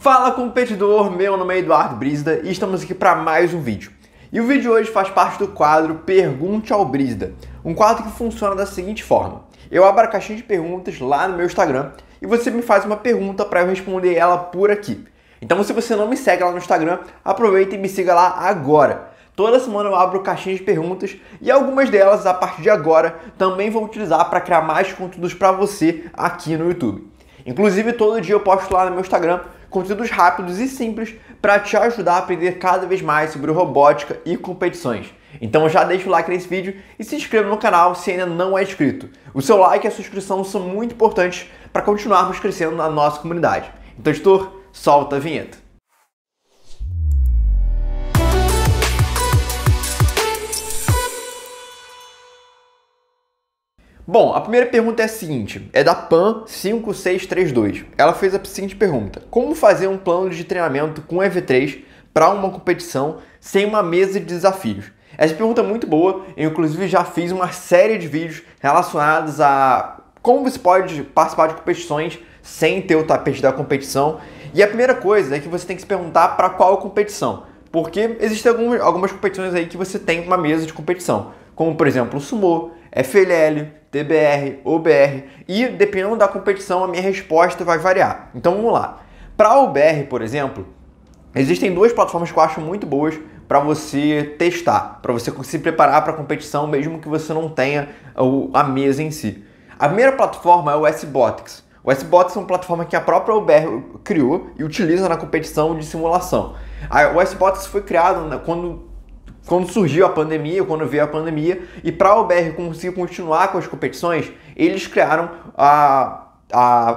Fala competidor, meu nome é Eduardo Brizda e estamos aqui para mais um vídeo. E o vídeo de hoje faz parte do quadro Pergunte ao Brizda, um quadro que funciona da seguinte forma. Eu abro a caixinha de perguntas lá no meu Instagram e você me faz uma pergunta para eu responder ela por aqui. Então se você não me segue lá no Instagram, aproveita e me siga lá agora. Toda semana eu abro caixinhas de perguntas e algumas delas, a partir de agora, também vou utilizar para criar mais conteúdos para você aqui no YouTube. Inclusive, todo dia eu posto lá no meu Instagram conteúdos rápidos e simples para te ajudar a aprender cada vez mais sobre robótica e competições. Então já deixa o like nesse vídeo e se inscreva no canal se ainda não é inscrito. O seu like e a sua inscrição são muito importantes para continuarmos crescendo na nossa comunidade. Então, editor, solta a vinheta. Bom, a primeira pergunta é a seguinte, é da Pan5632. Ela fez a seguinte pergunta: como fazer um plano de treinamento com EV3 para uma competição sem uma mesa de desafios? Essa pergunta é muito boa, eu inclusive já fiz uma série de vídeos relacionados a como você pode participar de competições sem ter o tapete da competição. E a primeira coisa é que você tem que se perguntar para qual competição, porque existem algumas competições aí que você tem uma mesa de competição, como por exemplo o Sumo, FLL, TBR, OBR, e dependendo da competição a minha resposta vai variar. Então vamos lá. Para a OBR, por exemplo, existem duas plataformas que eu acho muito boas para você testar, para você se preparar para a competição mesmo que você não tenha a mesa em si. A primeira plataforma é o SBotix. O SBotix é uma plataforma que a própria OBR criou e utiliza na competição de simulação. O SBotix foi criado quando surgiu a pandemia, quando veio a pandemia, e para a OBR conseguir continuar com as competições, eles criaram a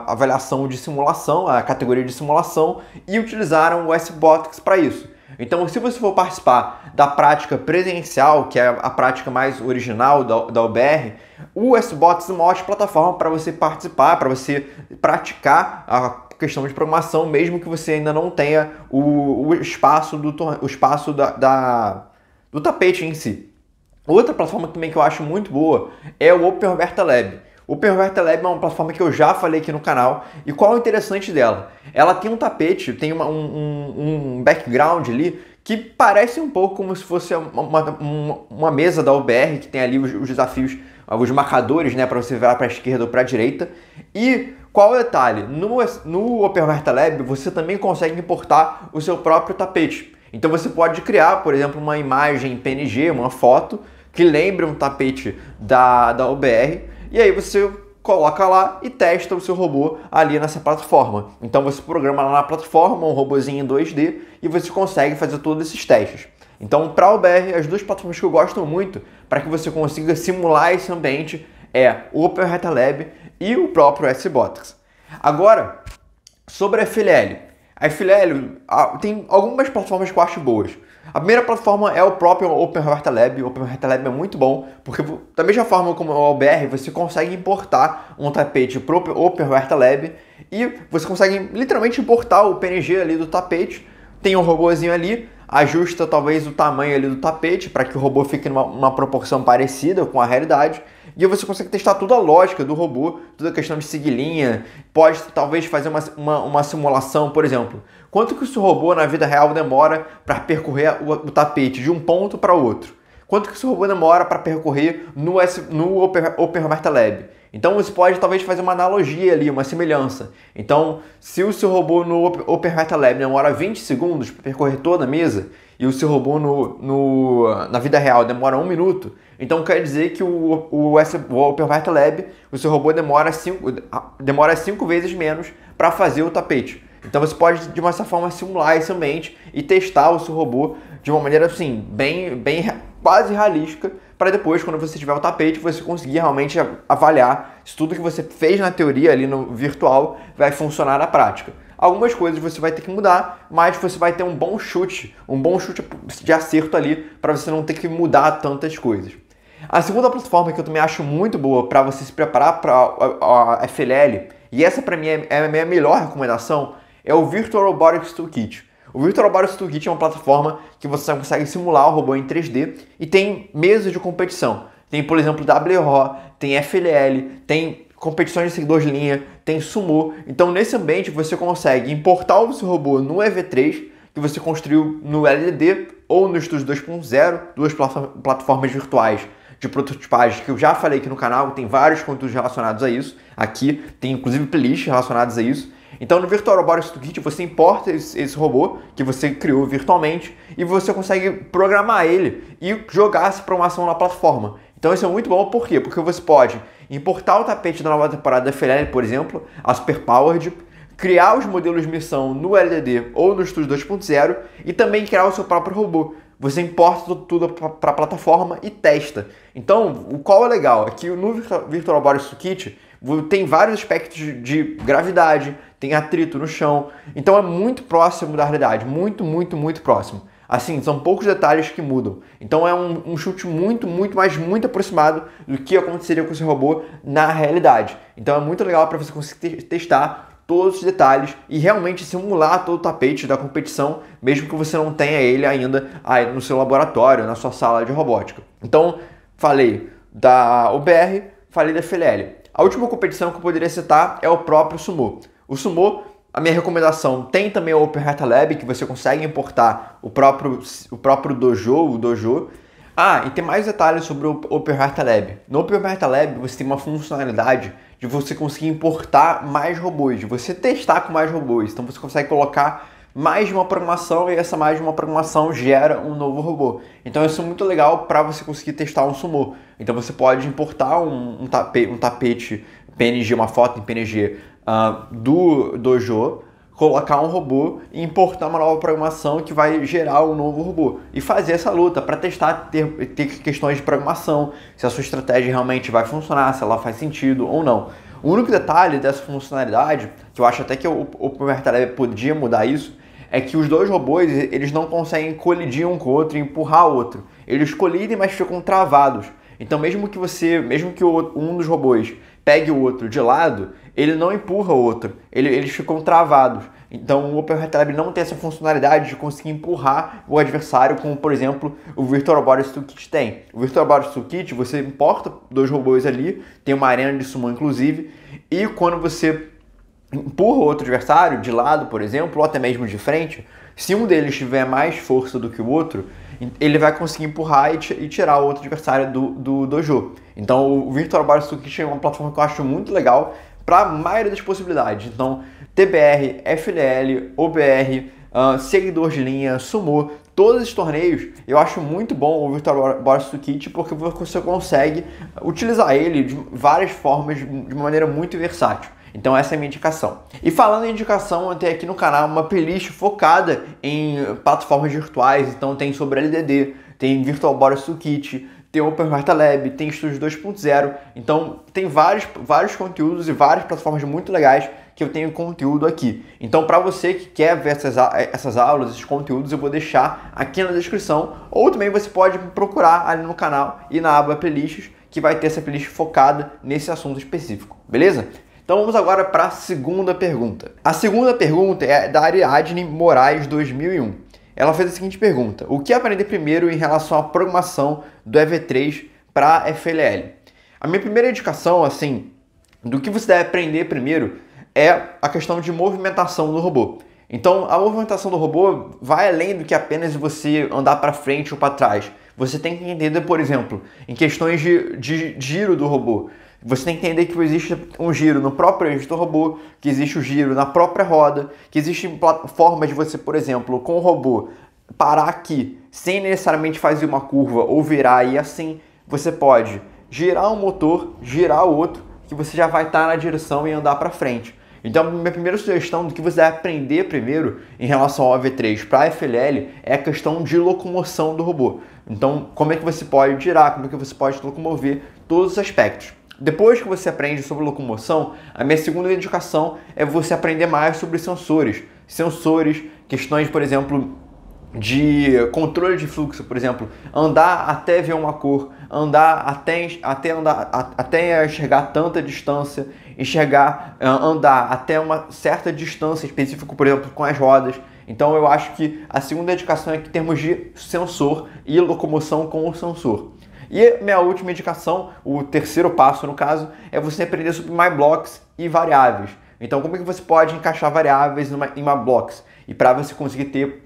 avaliação de simulação, a categoria de simulação, e utilizaram o SBotix para isso. Então, se você for participar da prática presencial, que é a prática mais original da OBR, o SBotix é uma ótima plataforma para você participar, para você praticar a questão de programação, mesmo que você ainda não tenha o espaço do tapete em si. Outra plataforma também que eu acho muito boa é o Open Roberta Lab. O Open Roberta Lab é uma plataforma que eu já falei aqui no canal. E qual é o interessante dela? Ela tem um tapete, tem um background ali que parece um pouco como se fosse uma mesa da OBR, que tem ali os desafios, os marcadores, né, para você virar para a esquerda ou para a direita. E qual é o detalhe? No Open Roberta Lab você também consegue importar o seu próprio tapete. Então você pode criar, por exemplo, uma imagem PNG, uma foto, que lembre um tapete da OBR, e aí você coloca lá e testa o seu robô ali nessa plataforma. Então você programa lá na plataforma um robozinho em 2D e você consegue fazer todos esses testes. Então, para a OBR, as duas plataformas que eu gosto muito para que você consiga simular esse ambiente é o Open Roberta Lab e o próprio SBotix. Agora, sobre a FLL. A FLL tem algumas plataformas que eu acho boas. A primeira plataforma é o próprio Open Roberta Lab. O Open Roberta Lab é muito bom, porque da mesma forma como o OBR, você consegue importar um tapete para o Open Roberta Lab e você consegue literalmente importar o PNG ali do tapete. Tem um robôzinho ali, ajusta talvez o tamanho ali do tapete para que o robô fique numa proporção parecida com a realidade. E você consegue testar toda a lógica do robô, toda a questão de seguir linha, pode talvez fazer uma simulação, por exemplo. Quanto que o seu robô na vida real demora para percorrer o tapete de um ponto para outro? Quanto que o seu robô demora para percorrer no Open Roberta Lab? Então você pode talvez fazer uma analogia ali, uma semelhança. Então, se o seu robô no Open Roberta Lab demora 20 segundos para percorrer toda a mesa e o seu robô na vida real demora 1 minuto, então quer dizer que o Open Roberta Lab, o seu robô demora 5 vezes menos para fazer o tapete. Então você pode de uma certa forma simular esse ambiente e testar o seu robô de uma maneira assim, bem quase realística, para depois, quando você tiver o tapete, você conseguir realmente avaliar se tudo que você fez na teoria ali no virtual vai funcionar na prática. Algumas coisas você vai ter que mudar, mas você vai ter um bom chute de acerto ali para você não ter que mudar tantas coisas. A segunda plataforma que eu também acho muito boa para você se preparar para a FLL, e essa para mim é a minha melhor recomendação, é o Virtual Robotics Toolkit. O Virtual Robotics Toolkit é uma plataforma que você consegue simular o robô em 3D e tem mesas de competição. Tem, por exemplo, WRO, tem FLL, tem competições de seguidores de linha, tem sumô. Então nesse ambiente você consegue importar o seu robô no EV3, que você construiu no LDD ou no Studio 2.0, duas plataformas virtuais de prototipagem que eu já falei aqui no canal, tem vários conteúdos relacionados a isso. Aqui tem inclusive playlists relacionadas a isso. Então no Virtual Robotics Toolkit você importa esse robô que você criou virtualmente e você consegue programar ele e jogar essa programação na plataforma. Então isso é muito bom, por quê? Porque você pode importar o tapete da nova temporada da FLL, por exemplo, a Superpowered, criar os modelos de missão no LDD ou no Studio 2.0 e também criar o seu próprio robô. Você importa tudo para a plataforma e testa. Então, o qual é legal é que no Virtual Robotics Toolkit tem vários aspectos de gravidade, tem atrito no chão, então é muito próximo da realidade, muito, muito, muito próximo. Assim, são poucos detalhes que mudam. Então é um chute muito aproximado do que aconteceria com esse robô na realidade. Então é muito legal para você conseguir testar todos os detalhes e realmente simular todo o tapete da competição, mesmo que você não tenha ele ainda aí no seu laboratório, na sua sala de robótica. Então, falei da OBR, falei da FLL. A última competição que eu poderia citar é o próprio Sumô. O Sumô, a minha recomendação, tem também o OpenHearta Lab, que você consegue importar o próprio Dojo. Ah, e tem mais detalhes sobre o OpenHearta Lab. No OpenHearta Lab você tem uma funcionalidade de você conseguir importar mais robôs, de você testar com mais robôs. Então você consegue colocar mais de uma programação e essa mais de uma programação gera um novo robô. Então isso é muito legal para você conseguir testar um Sumô. Então você pode importar um tapete PNG, uma foto em PNG do Dojo, colocar um robô e importar uma nova programação que vai gerar um novo robô. E fazer essa luta para testar, ter questões de programação, se a sua estratégia realmente vai funcionar, se ela faz sentido ou não. O único detalhe dessa funcionalidade, que eu acho até que o OpenHearta Lab podia mudar isso, é que os dois robôs eles não conseguem colidir um com o outro e empurrar o outro. Eles colidem, mas ficam travados. Então mesmo que um dos robôs pegue o outro de lado, ele não empurra o outro, eles ficam travados. Então o OpenHearta Lab não tem essa funcionalidade de conseguir empurrar o adversário, como por exemplo o Virtual Robotics Toolkit tem. O Virtual Robotics Toolkit você importa dois robôs ali, tem uma arena de sumo inclusive, e quando você empurra o outro adversário de lado, por exemplo, ou até mesmo de frente, se um deles tiver mais força do que o outro, ele vai conseguir empurrar e tirar o outro adversário do dojo. Então o Virtual Robotics Toolkit é uma plataforma que eu acho muito legal para a maioria das possibilidades. Então TBR, FLL, OBR, seguidor de linha, Sumô, todos esses torneios, eu acho muito bom o Virtual Robotics Toolkit porque você consegue utilizar ele de várias formas, de maneira muito versátil. Então essa é a minha indicação. E falando em indicação, eu tenho aqui no canal uma playlist focada em plataformas virtuais. Então tem sobre LDD, tem Virtual Robotics Toolkit, tem OpenHearta Lab, tem Studio 2.0. Então tem vários conteúdos e várias plataformas muito legais que eu tenho conteúdo aqui. Então para você que quer ver essas aulas, esses conteúdos, eu vou deixar aqui na descrição. Ou também você pode procurar ali no canal e na aba playlists, que vai ter essa playlist focada nesse assunto específico. Beleza? Então vamos agora para a segunda pergunta. A segunda pergunta é da Ariadne Moraes 2001. Ela fez a seguinte pergunta: o que aprender primeiro em relação à programação do EV3 para FLL? A minha primeira indicação, assim, do que você deve aprender primeiro é a questão de movimentação do robô. Então a movimentação do robô vai além do que apenas você andar para frente ou para trás. Você tem que entender, por exemplo, em questões de giro do robô. Você tem que entender que existe um giro no próprio eixo do robô, que existe o giro na própria roda, que existe formas de você, por exemplo, com o robô parar aqui, sem necessariamente fazer uma curva ou virar e assim, você pode girar um motor, girar o outro, que você já vai estar na direção e andar para frente. Então, minha primeira sugestão do que você deve aprender primeiro em relação ao EV3 para a FLL é a questão de locomoção do robô. Então, como é que você pode girar, como é que você pode locomover todos os aspectos. Depois que você aprende sobre locomoção, a minha segunda indicação é você aprender mais sobre sensores. Sensores, questões, por exemplo, de controle de fluxo, por exemplo, andar até ver uma cor, andar até enxergar tanta distância, andar até uma certa distância específica, por exemplo, com as rodas. Então eu acho que a segunda indicação é que temos de sensor e locomoção com o sensor. E minha última indicação, o terceiro passo no caso, é você aprender sobre MyBlocks e variáveis. Então, como é que você pode encaixar variáveis em MyBlocks? E para você conseguir ter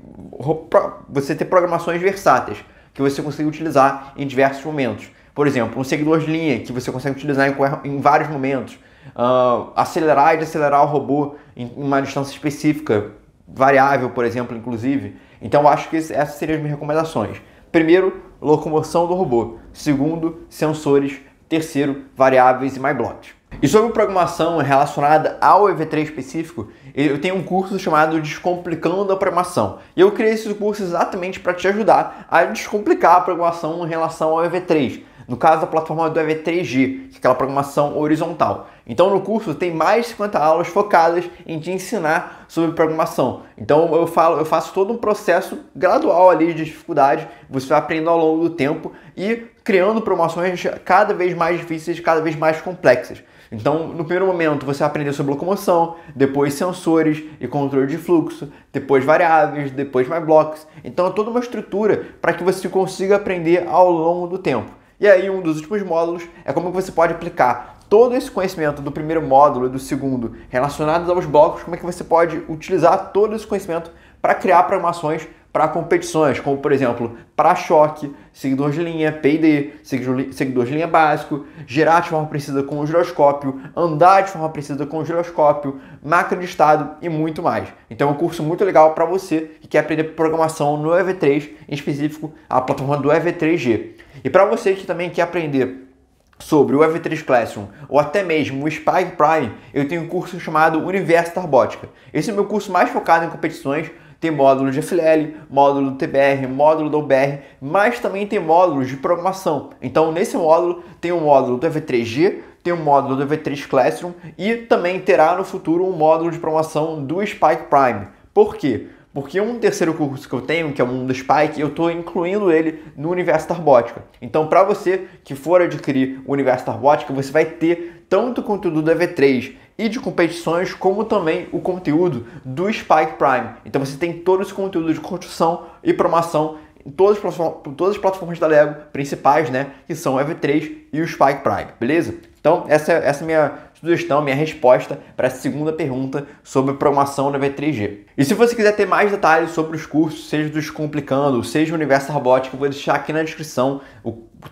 programações versáteis, que você consiga utilizar em diversos momentos. Por exemplo, um seguidor de linha, que você consegue utilizar em vários momentos. Acelerar e desacelerar o robô em uma distância específica, variável, por exemplo, inclusive. Então, eu acho que essas seriam as minhas recomendações. Primeiro, locomoção do robô. Segundo, sensores. Terceiro, variáveis e MyBlocks. E sobre programação relacionada ao EV3 específico, eu tenho um curso chamado Descomplicando a Programação. E eu criei esse curso exatamente para te ajudar a descomplicar a programação em relação ao EV3. No caso da plataforma do EV3G, que é aquela programação horizontal. Então no curso tem mais de 50 aulas focadas em te ensinar sobre programação. Então eu faço todo um processo gradual ali de dificuldade, você vai aprendendo ao longo do tempo e criando programações cada vez mais difíceis, cada vez mais complexas. Então, no primeiro momento, você vai aprender sobre locomoção, depois sensores e controle de fluxo, depois variáveis, depois MyBlocks. Então, é toda uma estrutura para que você consiga aprender ao longo do tempo. E aí, um dos últimos módulos é como você pode aplicar todo esse conhecimento do primeiro módulo e do segundo relacionados aos blocos, como é que você pode utilizar todo esse conhecimento para criar programações para competições, como por exemplo, para-choque, seguidor de linha, P&D, seguidor de linha básico, girar de forma precisa com o giroscópio, andar de forma precisa com o giroscópio, máquina de estado e muito mais. Então é um curso muito legal para você que quer aprender programação no EV3, em específico a plataforma do EV3G. E para você que também quer aprender sobre o EV3 Classroom ou até mesmo o Spike Prime, eu tenho um curso chamado Universo da Robótica. Esse é o meu curso mais focado em competições. Tem módulo de FLL, módulo do TBR, módulo do UBR, mas também tem módulos de programação. Então, nesse módulo, tem um módulo do EV3G, tem um módulo do EV3 Classroom e também terá no futuro um módulo de programação do Spike Prime. Por quê? Porque um terceiro curso que eu tenho, que é o Mundo Spike, eu estou incluindo ele no Universo da Robótica. Então, para você que for adquirir o Universo da Robótica, você vai ter tanto o conteúdo do EV3 e de competições, como também o conteúdo do Spike Prime. Então, você tem todo esse conteúdo de construção e programação em todas as plataformas da Lego principais, né? Que são o EV3 e o Spike Prime, beleza? Então, essa é a minha sugestão, minha resposta para essa segunda pergunta sobre programação no EV3G. E se você quiser ter mais detalhes sobre os cursos, seja do Descomplicando, seja o Universo da Robótica, eu vou deixar aqui na descrição.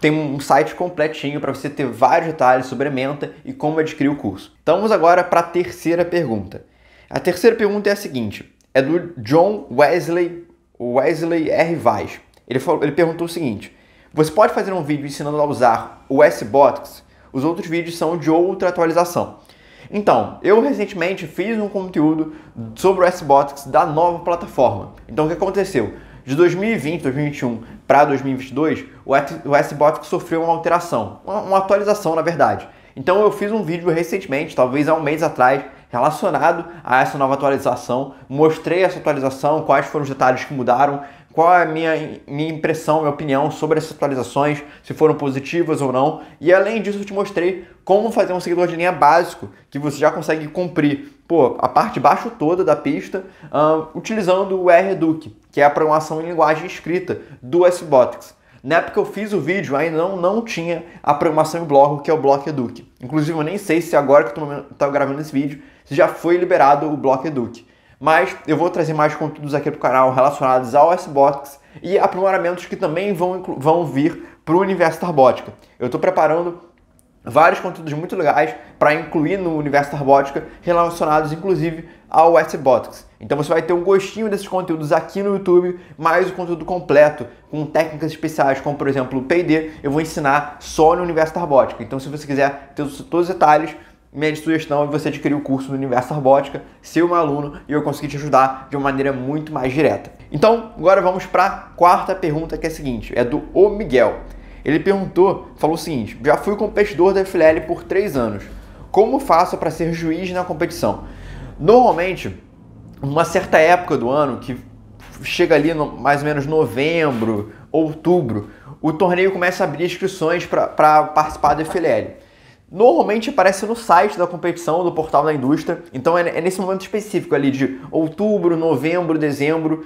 Tem um site completinho para você ter vários detalhes sobre a Menta e como adquirir o curso. Então vamos agora para a terceira pergunta. A terceira pergunta é a seguinte, é do John Wesley R. Vaz. Ele perguntou o seguinte: você pode fazer um vídeo ensinando a usar o SBotics? Os outros vídeos são de outra atualização. Então, eu recentemente fiz um conteúdo sobre o SBotics da nova plataforma. Então, o que aconteceu? De 2020, 2021 para 2022, o SBotics sofreu uma alteração, uma atualização, na verdade. Então, eu fiz um vídeo recentemente, talvez há um mês atrás, relacionado a essa nova atualização. Mostrei essa atualização, quais foram os detalhes que mudaram, qual é a minha impressão, minha opinião sobre essas atualizações, se foram positivas ou não. E além disso, eu te mostrei como fazer um seguidor de linha básico, que você já consegue cumprir a parte de baixo toda da pista, utilizando o REduc, que é a programação em linguagem escrita do SBotics. Na época que eu fiz o vídeo, ainda não tinha a programação em bloco, que é o BlockEduc. Inclusive, eu nem sei se agora que eu estou gravando esse vídeo, se já foi liberado o BlockEduc. Mas eu vou trazer mais conteúdos aqui para o canal relacionados ao SBotics e aprimoramentos que também vão vir para o Universo da Robótica. Eu estou preparando vários conteúdos muito legais para incluir no Universo da Robótica, relacionados inclusive ao SBotics. Então você vai ter um gostinho desses conteúdos aqui no YouTube, mais o conteúdo completo, com técnicas especiais, como por exemplo o P&D, eu vou ensinar só no Universo da Robótica. Então se você quiser ter todos os detalhes, minha sugestão é você adquirir o curso no Universo da Robótica, ser um aluno e eu conseguir te ajudar de uma maneira muito mais direta. Então, agora vamos para a quarta pergunta, que é a seguinte, é do O Miguel. Ele falou o seguinte: já fui competidor da FLL por 3 anos. Como faço para ser juiz na competição? Normalmente, numa certa época do ano, que chega ali mais ou menos novembro, outubro, o torneio começa a abrir inscrições para participar da FLL. normalmente aparece no site da competição, do portal da indústria, então é nesse momento específico ali de outubro, novembro, dezembro,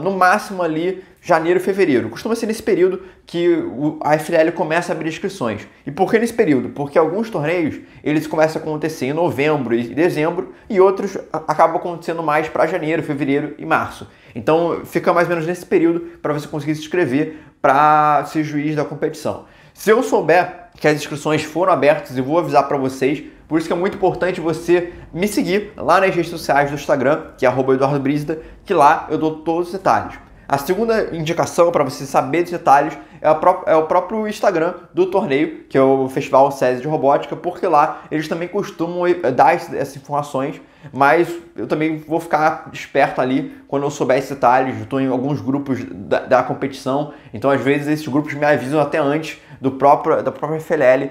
no máximo ali janeiro, fevereiro. Costuma ser nesse período que a FLL começa a abrir inscrições. E por que nesse período? Porque alguns torneios eles começam a acontecer em novembro e dezembro e outros acabam acontecendo mais para janeiro, fevereiro e março. Então fica mais ou menos nesse período para você conseguir se inscrever para ser juiz da competição. Se eu souber que as inscrições foram abertas, eu vou avisar para vocês. Por isso que é muito importante você me seguir lá nas redes sociais do Instagram, que é @EduardoBrizida, que lá eu dou todos os detalhes. A segunda indicação para você saber dos detalhes é o próprio Instagram do torneio, que é o Festival SESI de Robótica, porque lá eles também costumam dar essas informações, mas eu também vou ficar esperto ali quando eu souber esses detalhes. Eu estou em alguns grupos da competição, então às vezes esses grupos me avisam até antes da própria FLL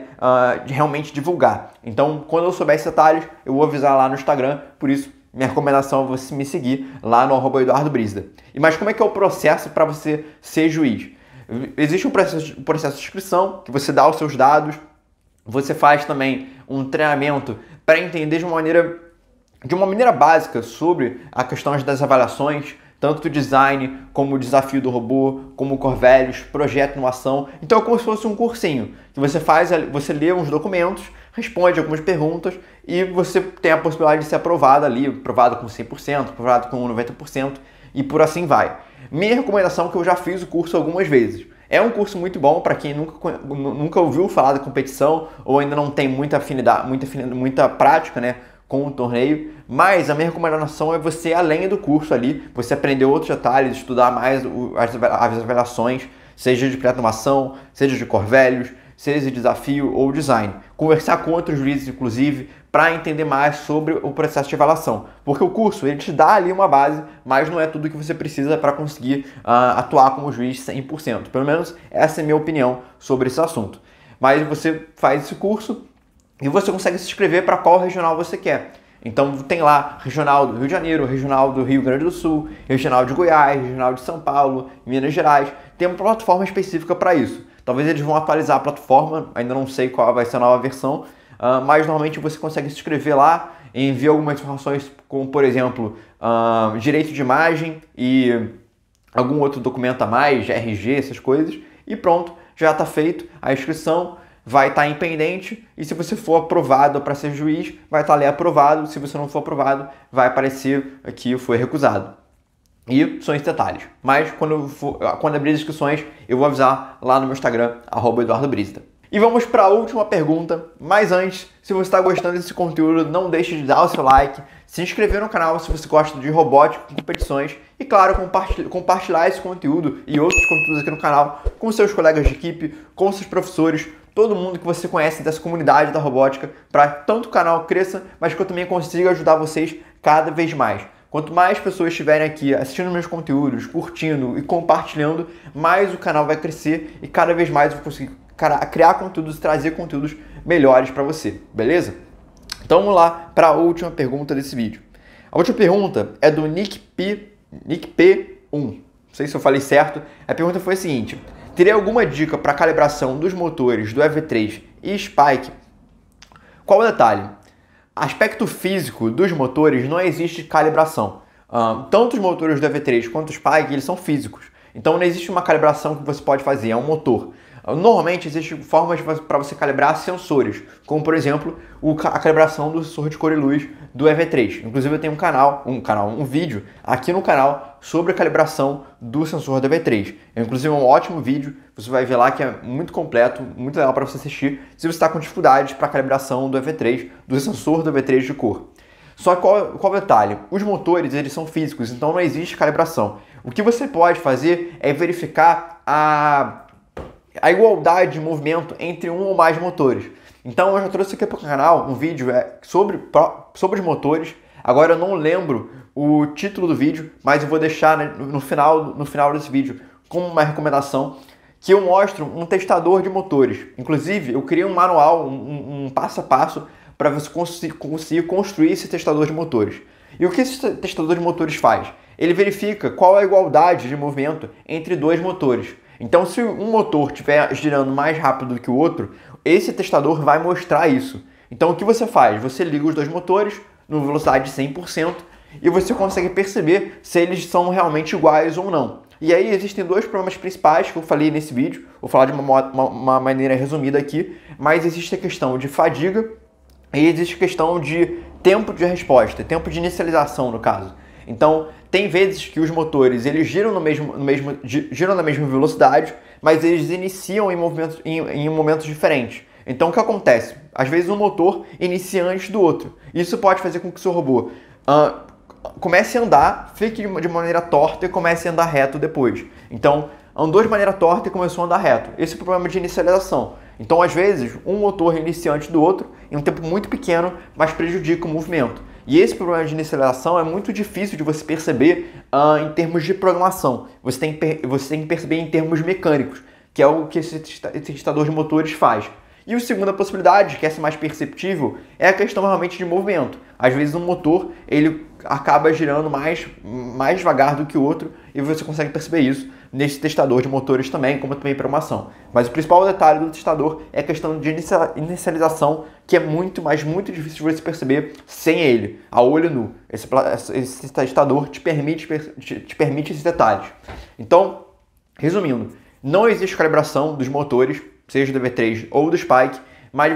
de realmente divulgar. Então quando eu souber esses detalhes, eu vou avisar lá no Instagram, por isso minha recomendação é você me seguir lá no @EduardoBrizida. Mas como é que é o processo para você ser juiz? Existe um processo de inscrição, que você dá os seus dados, você faz também um treinamento para entender de uma maneira básica sobre a questão das avaliações, tanto do design, como o desafio do robô, como o Corvellius, projeto em ação. Então é como se fosse um cursinho, que você lê uns documentos, responde algumas perguntas e você tem a possibilidade de ser aprovado ali, aprovado com 100%, aprovado com 90% e por assim vai. Minha recomendação é que eu já fiz o curso algumas vezes. É um curso muito bom para quem nunca ouviu falar da competição ou ainda não tem muita afinidade, muita prática, né, com o torneio, mas a minha recomendação é você, além do curso ali, você aprender outros detalhes, estudar mais as avaliações, seja de pré-automação, seja de Corvellius, seja de desafio ou design. Conversar com outros juízes, inclusive, para entender mais sobre o processo de avaliação. Porque o curso, ele te dá ali uma base, mas não é tudo que você precisa para conseguir atuar como juiz 100%. Pelo menos essa é a minha opinião sobre esse assunto. Mas você faz esse curso e você consegue se inscrever para qual regional você quer. Então tem lá regional do Rio de Janeiro, regional do Rio Grande do Sul, regional de Goiás, regional de São Paulo, Minas Gerais. Tem uma plataforma específica para isso. Talvez eles vão atualizar a plataforma, ainda não sei qual vai ser a nova versão, mas normalmente você consegue se inscrever lá, enviar algumas informações como, por exemplo, direito de imagem e algum outro documento a mais, RG, essas coisas, e pronto, já está feito a inscrição. Vai estar em pendente e se você for aprovado para ser juiz, vai estar ali aprovado. Se você não for aprovado, vai aparecer aqui foi recusado. E são esses detalhes. Mas quando abrir as inscrições, eu vou avisar lá no meu Instagram, @EduardoBrizida. E vamos para a última pergunta. Mas antes, se você está gostando desse conteúdo, não deixe de dar o seu like, se inscrever no canal se você gosta de robótica e competições e, claro, compartilhar esse conteúdo e outros conteúdos aqui no canal com seus colegas de equipe, com seus professores, todo mundo que você conhece dessa comunidade da robótica, para tanto o canal cresça, mas que eu também consiga ajudar vocês cada vez mais. Quanto mais pessoas estiverem aqui assistindo meus conteúdos, curtindo e compartilhando, mais o canal vai crescer e cada vez mais eu vou conseguir criar conteúdos e trazer conteúdos melhores para você, beleza? Então vamos lá para a última pergunta desse vídeo. A última pergunta é do Nick P1. Não sei se eu falei certo. A pergunta foi a seguinte: teria alguma dica para calibração dos motores do EV3 e Spike? Qual o detalhe? Aspecto físico dos motores não existe calibração. Tanto os motores do EV3 quanto o Spike, eles são físicos. Então não existe uma calibração que você pode fazer, é um motor. Normalmente existem formas para você calibrar sensores, como por exemplo a calibração do sensor de cor e luz do EV3. Inclusive eu tenho um vídeo aqui no canal sobre a calibração do sensor do EV3. Inclusive é um ótimo vídeo, você vai ver lá que é muito completo, muito legal para você assistir se você está com dificuldades para a calibração do EV3, do sensor do EV3 de cor. Só que qual o detalhe? Os motores eles são físicos, então não existe calibração. O que você pode fazer é verificar a igualdade de movimento entre um ou mais motores. Então eu já trouxe aqui para o canal um vídeo sobre os motores. Agora eu não lembro o título do vídeo, mas eu vou deixar no final desse vídeo como uma recomendação, que eu mostro um testador de motores. Inclusive eu criei um manual, um passo a passo para você conseguir construir esse testador de motores. E o que esse testador de motores faz? Ele verifica qual é a igualdade de movimento entre dois motores. Então, se um motor estiver girando mais rápido do que o outro, esse testador vai mostrar isso. Então o que você faz? Você liga os dois motores numa velocidade de 100% e você consegue perceber se eles são realmente iguais ou não. E aí existem dois problemas principais que eu falei nesse vídeo, vou falar de uma maneira resumida aqui, mas existe a questão de fadiga e existe a questão de tempo de resposta, tempo de inicialização no caso. Então, tem vezes que os motores eles giram giram na mesma velocidade, mas eles iniciam em momentos diferentes. Então, o que acontece? Às vezes um motor inicia antes do outro. Isso pode fazer com que o seu robô comece a andar, fique de maneira torta e comece a andar reto depois. Então, andou de maneira torta e começou a andar reto. Esse é o problema de inicialização. Então, às vezes, um motor inicia antes do outro em um tempo muito pequeno, mas prejudica o movimento. E esse problema de inicialização é muito difícil de você perceber em termos de programação. Você tem que perceber em termos mecânicos, que é o que esse testador de motores faz. E a segunda possibilidade, que é essa mais perceptível, é a questão realmente de movimento. Às vezes um motor ele acaba girando mais devagar do que o outro e você consegue perceber isso nesse testador de motores também, como também programação. Mas o principal detalhe do testador é a questão de inicialização, que é muito difícil de você perceber sem ele, a olho nu. Esse testador te permite esses detalhes. Então, resumindo, não existe calibração dos motores, seja do V3 ou do Spike, mas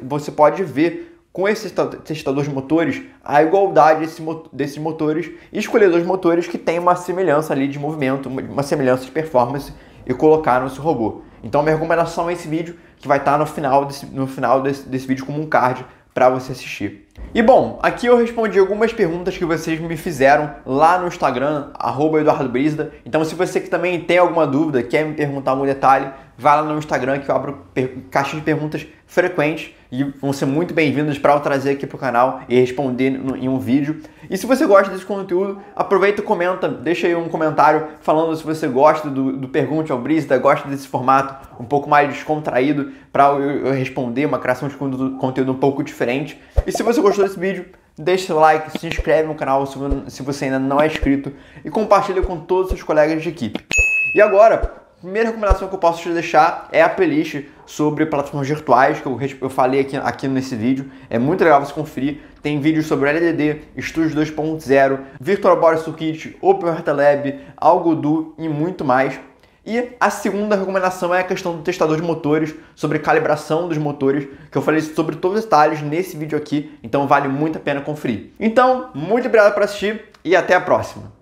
você pode ver com esse testador de motores a igualdade desses motores e escolher dois motores que têm uma semelhança ali de movimento, uma semelhança de performance e colocar no seu robô. Então minha recomendação é esse vídeo, que vai estar no final desse vídeo como um card para você assistir. E bom, aqui eu respondi algumas perguntas que vocês me fizeram lá no Instagram, @EduardoBrisda. Então se você que também tem alguma dúvida, quer me perguntar algum detalhe, vai lá no Instagram que eu abro caixas de perguntas frequentes e vão ser muito bem-vindas para eu trazer aqui para o canal e responder em um vídeo. E se você gosta desse conteúdo, aproveita e comenta, deixa aí um comentário falando se você gosta do Pergunte ao Brisda, gosta desse formato um pouco mais descontraído para eu responder, uma criação de conteúdo um pouco diferente. E se você gostou desse vídeo, deixa seu like, se inscreve no canal se você ainda não é inscrito e compartilha com todos os seus colegas de equipe. E agora, a primeira recomendação que eu posso te deixar é a playlist sobre plataformas virtuais, que eu falei aqui nesse vídeo. É muito legal você conferir. Tem vídeos sobre LDD, Studio 2.0, Virtual Board Circuit, OpenWRT-Lab, Algodo e muito mais. E a segunda recomendação é a questão do testador de motores, sobre calibração dos motores, que eu falei sobre todos os detalhes nesse vídeo aqui, então vale muito a pena conferir. Então, muito obrigado por assistir e até a próxima!